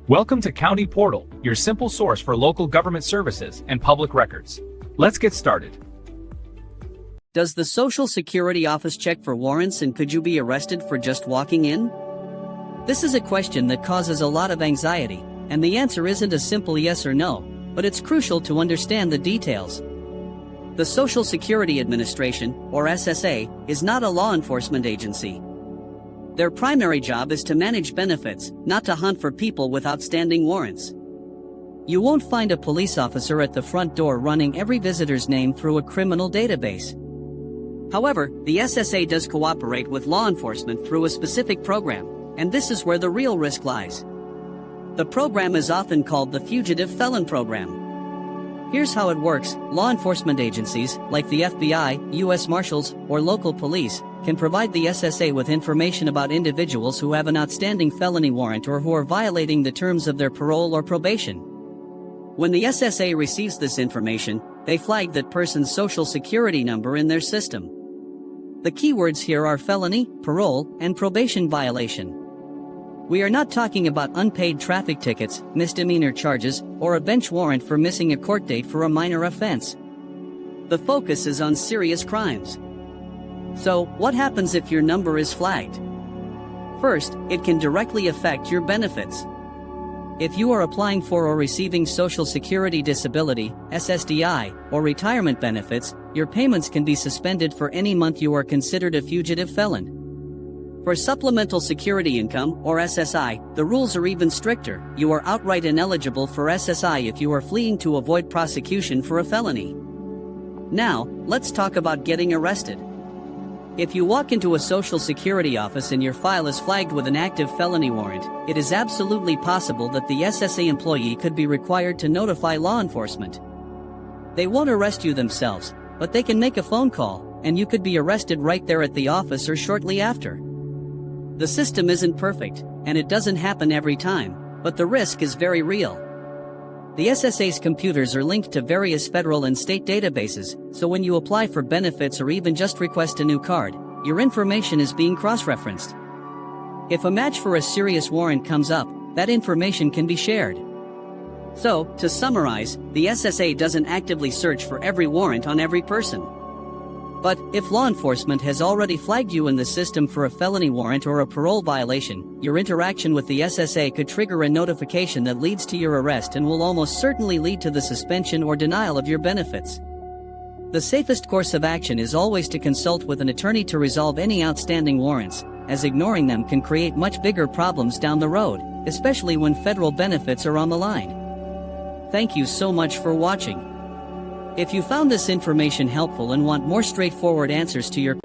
Welcome to County Portal, your simple source for local government services and public records. Let's get started. Does the Social Security office check for warrants, and could you be arrested for just walking in? This is a question that causes a lot of anxiety, and the answer isn't a simple yes or no, but it's crucial to understand the details. The Social Security Administration, or SSA, is not a law enforcement agency. Their primary job is to manage benefits, not to hunt for people with outstanding warrants. You won't find a police officer at the front door running every visitor's name through a criminal database. However, the SSA does cooperate with law enforcement through a specific program, and this is where the real risk lies. The program is often called the Fugitive Felon Program. Here's how it works. Law enforcement agencies, like the FBI, U.S. Marshals, or local police, can provide the SSA with information about individuals who have an outstanding felony warrant or who are violating the terms of their parole or probation. When the SSA receives this information, they flag that person's social security number in their system. The keywords here are felony, parole, and probation violation. We are not talking about unpaid traffic tickets, misdemeanor charges, or a bench warrant for missing a court date for a minor offense. The focus is on serious crimes. So, what happens if your number is flagged? First, it can directly affect your benefits. If you are applying for or receiving Social Security Disability, SSDI, or retirement benefits, your payments can be suspended for any month you are considered a fugitive felon. For Supplemental Security Income, or SSI, the rules are even stricter. You are outright ineligible for SSI if you are fleeing to avoid prosecution for a felony. Now, let's talk about getting arrested. If you walk into a Social Security office and your file is flagged with an active felony warrant, it is absolutely possible that the SSA employee could be required to notify law enforcement. They won't arrest you themselves, but they can make a phone call, and you could be arrested right there at the office or shortly after. The system isn't perfect, and it doesn't happen every time, but the risk is very real. The SSA's computers are linked to various federal and state databases, so when you apply for benefits or even just request a new card, your information is being cross-referenced. If a match for a serious warrant comes up, that information can be shared. So, to summarize, the SSA doesn't actively search for every warrant on every person. But, if law enforcement has already flagged you in the system for a felony warrant or a parole violation, your interaction with the SSA could trigger a notification that leads to your arrest and will almost certainly lead to the suspension or denial of your benefits. The safest course of action is always to consult with an attorney to resolve any outstanding warrants, as ignoring them can create much bigger problems down the road, especially when federal benefits are on the line. Thank you so much for watching. If you found this information helpful and want more straightforward answers to your